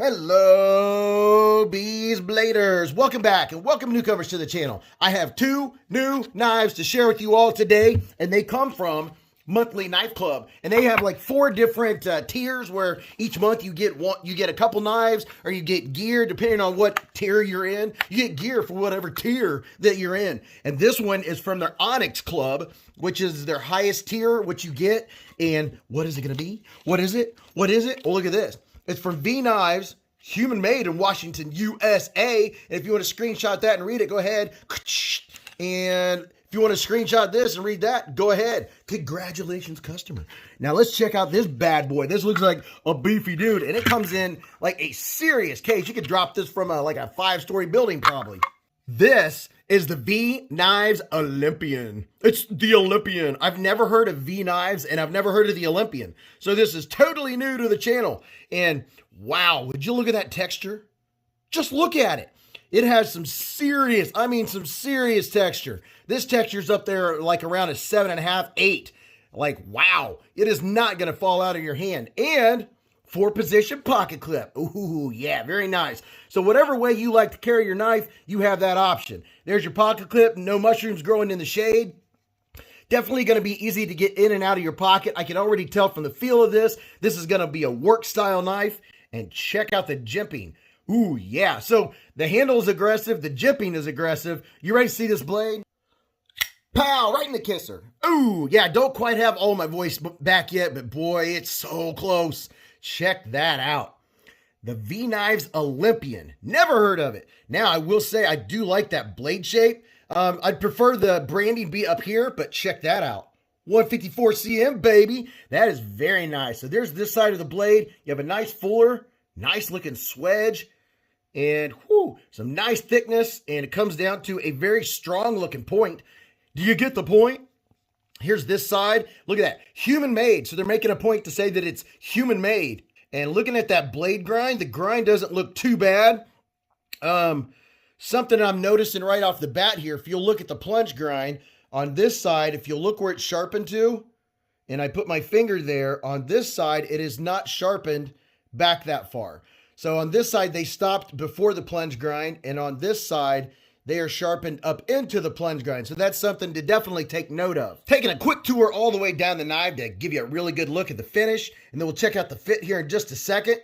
Hello, Beez Bladers. Welcome back and welcome newcomers to the channel. I have two new knives to share with you all today, and they come from Monthly Knife Club, and they have like 4 different tiers where each month you get a couple knives, or you get gear depending on what tier you're in. You get gear for whatever tier that you're in, and this one is from their Onyx Club, which is their highest tier, what you get. And what is it going to be? What is it? What is it? Oh, look at this. It's from V Knives, human made in Washington, USA. And if you want to screenshot that and read it, go ahead. And if you want to screenshot this and read that, go ahead. Congratulations, customer. Now let's check out this bad boy. This looks like a beefy dude, and it comes in like a serious case. You could drop this from like a 5-story building probably. This is the V Knives Olympian. It's the Olympian. I've never heard of V Knives, and I've never heard of the Olympian. So this is totally new to the channel. And wow, would you look at that texture? Just look at it. It has some serious, some serious texture. This texture's up there like around a 7.5, 8. Like, wow, it is not going to fall out of your hand. And 4-position pocket clip. Ooh, yeah, very nice. So whatever way you like to carry your knife, you have that option. There's your pocket clip. No mushrooms growing in the shade. Definitely going to be easy to get in and out of your pocket. I can already tell from the feel of this. This is going to be a work style knife. And check out the jimping. Ooh, yeah. So the handle is aggressive. The jimping is aggressive. You ready to see this blade? Pow, right in the kisser. Ooh, yeah, don't quite have all my voice back yet, but boy, it's so close. Check that out. The V Knives Olympian. Never heard of it. Now, I will say I do like that blade shape. I'd prefer the branding be up here, but check that out. 154 cm, baby. That is very nice. So there's this side of the blade. You have a nice fuller, nice looking swedge, and whoo, some nice thickness, and it comes down to a very strong looking point. Do you get the point? Here's this side. Look at that. Human made. So they're making a point to say that it's human made. And looking at that blade grind, the grind doesn't look too bad. Something I'm noticing right off the bat here, if you'll look at the plunge grind on this side, if you'll look where it's sharpened to, and I put my finger there, on this side, it is not sharpened back that far. So on this side, they stopped before the plunge grind, and on this side, they are sharpened up into the plunge grind. So that's something to definitely take note of. Taking a quick tour all the way down the knife to give you a really good look at the finish. And then we'll check out the fit here in just a second.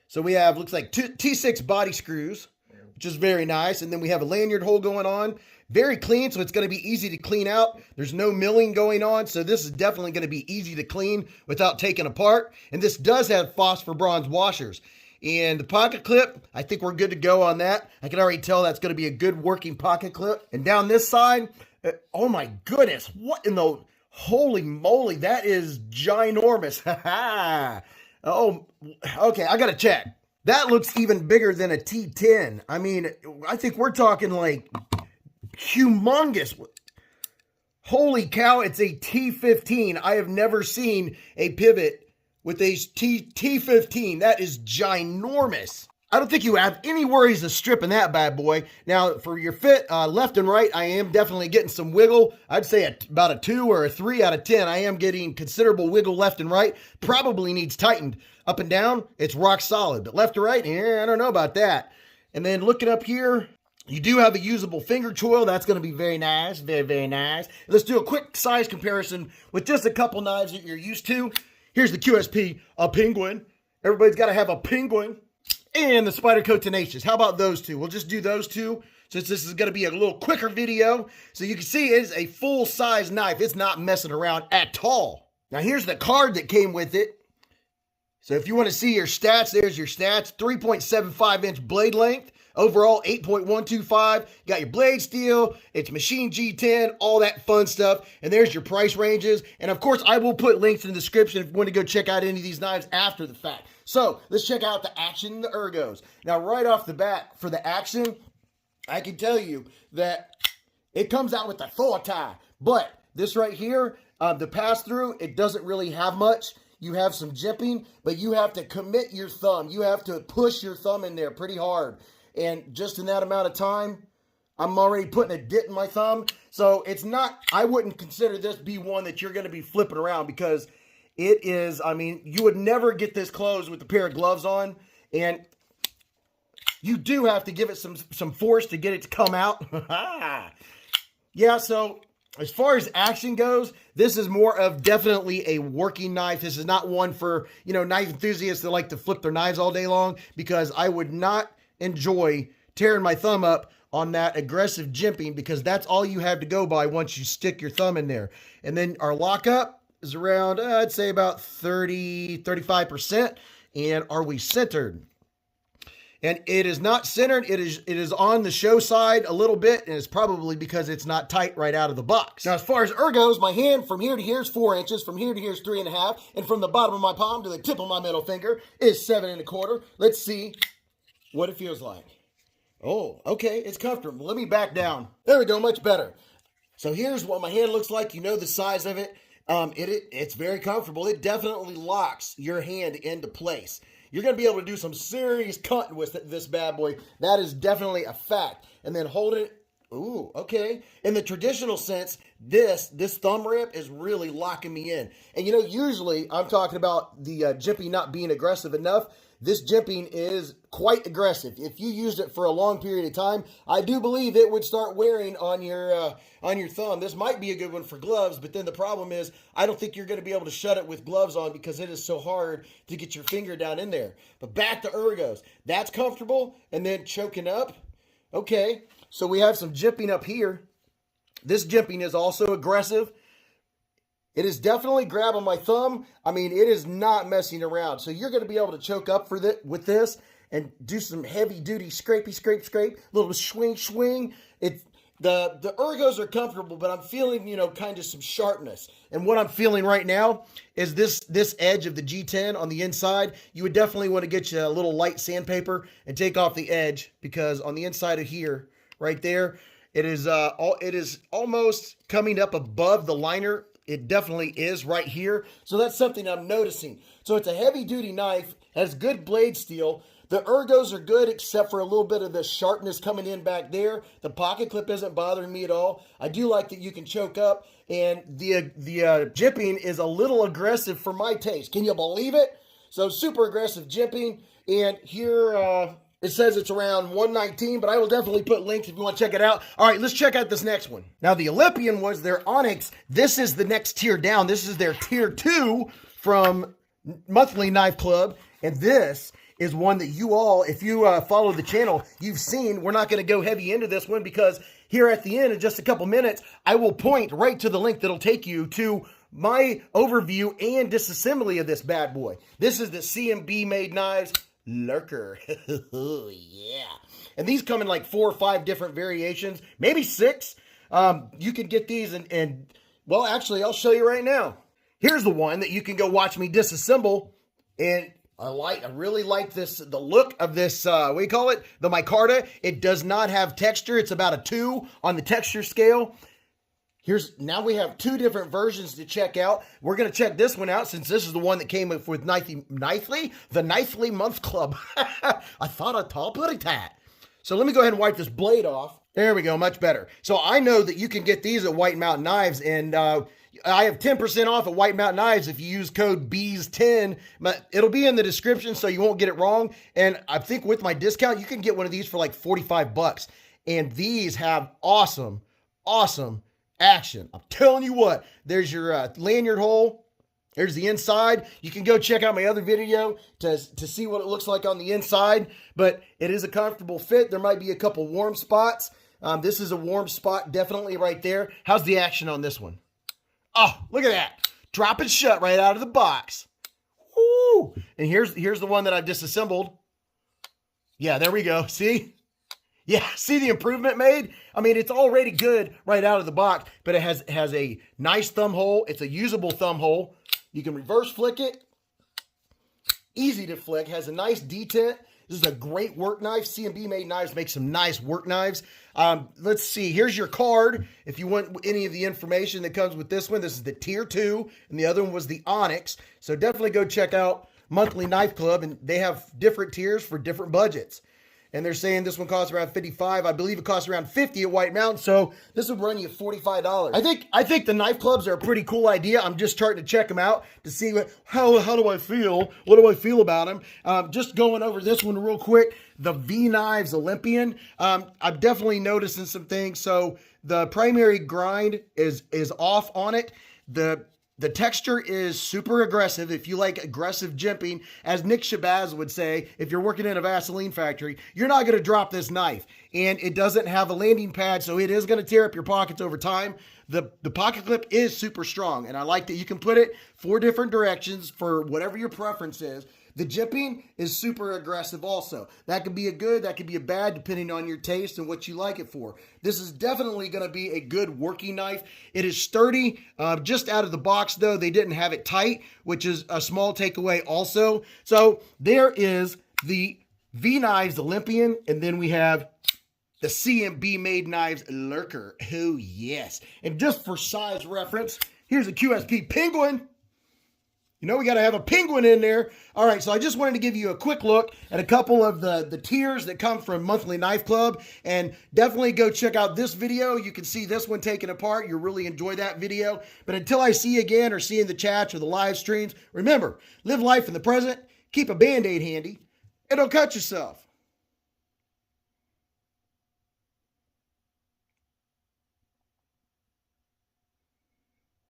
So we have, looks like 2 T6 body screws, which is very nice. And then we have a lanyard hole going on. Very clean, so it's going to be easy to clean out. There's no milling going on, so this is definitely going to be easy to clean without taking apart. And this does have phosphor bronze washers. And the pocket clip, I think we're good to go on that. I can already tell that's going to be a good working pocket clip. And down this side, oh my goodness, what in the holy moly, that is ginormous. Oh, okay, I got to check. That looks even bigger than a T10. I mean, I think we're talking like humongous. Holy cow, it's a T15. I have never seen a pivot with a T15. That is ginormous. I don't think you have any worries of stripping that bad boy. Now, for your fit, left and right, I am definitely getting some wiggle. I'd say about a 2 or a 3 out of 10. I am getting considerable wiggle left and right. Probably needs tightened. Up and down, it's rock solid. But left to right, I don't know about that. And then looking up here, you do have a usable finger choil. That's going to be very nice. Very, very nice. Let's do a quick size comparison with just a couple knives that you're used to. Here's the QSP, a penguin. Everybody's got to have a penguin. And the Spyderco Tenacious. How about those two? We'll just do those two, since this is going to be a little quicker video. So you can see it is a full-size knife. It's not messing around at all. Now here's the card that came with it. So if you want to see your stats, there's your stats. 3.75-inch blade length. Overall, 8.125. You got your blade steel. It's machine G10, all that fun stuff. And there's your price ranges. And of course, I will put links in the description if you want to go check out any of these knives after the fact. So let's check out the action and the ergos. Now, right off the bat, for the action, I can tell you that it comes out with authority. But this right here, the pass-through, it doesn't really have much. You have some jimping, but you have to commit your thumb. You have to push your thumb in there pretty hard. And just in that amount of time, I'm already putting a dent in my thumb. So it's not, I wouldn't consider this be one that you're going to be flipping around, because it is, I mean, you would never get this close with a pair of gloves on. And you do have to give it some force to get it to come out. Yeah, so as far as action goes, this is more of definitely a working knife. This is not one for, knife enthusiasts that like to flip their knives all day long, because I would not enjoy tearing my thumb up on that aggressive jimping, because that's all you have to go by once you stick your thumb in there. And then our lockup is around, I'd say about 35%. And are we centered? And it is not centered. It is on the show side a little bit, and it's probably because it's not tight right out of the box. Now, as far as ergos, my hand from here to here is 4 inches, from here to here is 3.5, and from the bottom of my palm to the tip of my middle finger is 7.25. Let's see what it feels like. Oh, okay, it's comfortable. Let me back down. There we go, much better. So here's what my hand looks like. You know the size of it. It's very comfortable. It definitely locks your hand into place. You're going to be able to do some serious cutting with this bad boy. That is definitely a fact. And then hold it. Ooh, okay. In the traditional sense, this thumb rip is really locking me in. And usually I'm talking about the jimping not being aggressive enough. This jimping is quite aggressive. If you used it for a long period of time, I do believe it would start wearing on your thumb. This might be a good one for gloves, but then the problem is I don't think you're going to be able to shut it with gloves on, because it is so hard to get your finger down in there. But back to ergos. That's comfortable. And then choking up. Okay, so we have some jimping up here. This jimping is also aggressive. It is definitely grabbing my thumb. I mean, it is not messing around. So you're going to be able to choke up with this and do some heavy duty scrapey, scrape, little swing. The ergos are comfortable, but I'm feeling, kind of some sharpness. And what I'm feeling right now is this edge of the G10 on the inside. You would definitely want to get you a little light sandpaper and take off the edge, because on the inside of here, right there, it is almost coming up above the liner. It definitely is right here. So that's something I'm noticing. So it's a heavy duty knife, has good blade steel. The ergos are good, except for a little bit of the sharpness coming in back there. The pocket clip isn't bothering me at all. I do like that you can choke up, and the jimping is a little aggressive for my taste. Can you believe it? So super aggressive jimping. And here it says it's around 119, but I will definitely put links if you want to check it out. All right, let's check out this next one. Now, the Olympian was their Onyx. This is the next tier down. This is their tier 2 from Monthly Knife Club. And this is one that you all, if you follow the channel, you've seen. We're not going to go heavy into this one, because here at the end, in just a couple minutes, I will point right to the link that'll take you to my overview and disassembly of this bad boy. This is the CMB made knives Lurker. Yeah. And these come in like 4 or 5 different variations, maybe 6. You can get these and well, actually, I'll show you right now. Here's the one that you can go watch me disassemble. And I really like the look of this, what do you call it? The micarta. It does not have texture. It's about a 2 on the texture scale. Now we have 2 different versions to check out. We're going to check this one out, since this is the one that came with the Knifely Month Club. I thought I'd put it that. So let me go ahead and wipe this blade off. There we go, much better. So I know that you can get these at White Mountain Knives, and I have 10% off at White Mountain Knives if you use code BEEZ10. It'll be in the description, so you won't get it wrong. And I think with my discount, you can get one of these for like $45. And these have awesome action. I'm telling you what, there's your lanyard hole. There's the inside. You can go check out my other video to see what it looks like on the inside, but it is a comfortable fit. There might be a couple warm spots. This is a warm spot, definitely right there. How's the action on this one? Oh, look at that. Drop it shut right out of the box. Woo! And here's the one that I've disassembled. Yeah, there we go. See? Yeah, see the improvement made? I mean, it's already good right out of the box, but it has a nice thumb hole. It's a usable thumb hole. You can reverse flick it. Easy to flick. Has a nice detent. This is a great work knife. CMB made knives make some nice work knives. Let's see. Here's your card. If you want any of the information that comes with this one, this is the Tier 2, and the other one was the Onyx. So definitely go check out Monthly Knife Club, and they have different tiers for different budgets. and they're saying this one costs around $55. I believe it costs around $50 at White Mountain, so this would run you $45. I think the knife clubs are a pretty cool idea. I'm just starting to check them out to see how do I feel? What do I feel about them? Just going over this one real quick, the Knives Olympian. I'm definitely noticing some things. So the primary grind is off on it. The texture is super aggressive. If you like aggressive jimping, as Nick Shabazz would say, if you're working in a Vaseline factory, you're not going to drop this knife. And it doesn't have a landing pad, so it is going to tear up your pockets over time. The pocket clip is super strong, and I like that you can put it 4 different directions for whatever your preference is. The jimping is super aggressive also. That could be a good, that could be a bad, depending on your taste and what you like it for. This is definitely going to be a good working knife. It is sturdy. Just out of the box, though, they didn't have it tight, which is a small takeaway also. So there is the Knives Olympian, and then we have the CMB made Knives Lurker. Oh, yes. And just for size reference, here's a QSP Penguin. You know, we got to have a penguin in there. All right, so I just wanted to give you a quick look at a couple of the tiers that come from Monthly Knife Club. And definitely go check out this video. You can see this one taken apart. You'll really enjoy that video. But until I see you again or see you in the chats or the live streams, remember, live life in the present, keep a Band-Aid handy, and don't cut yourself.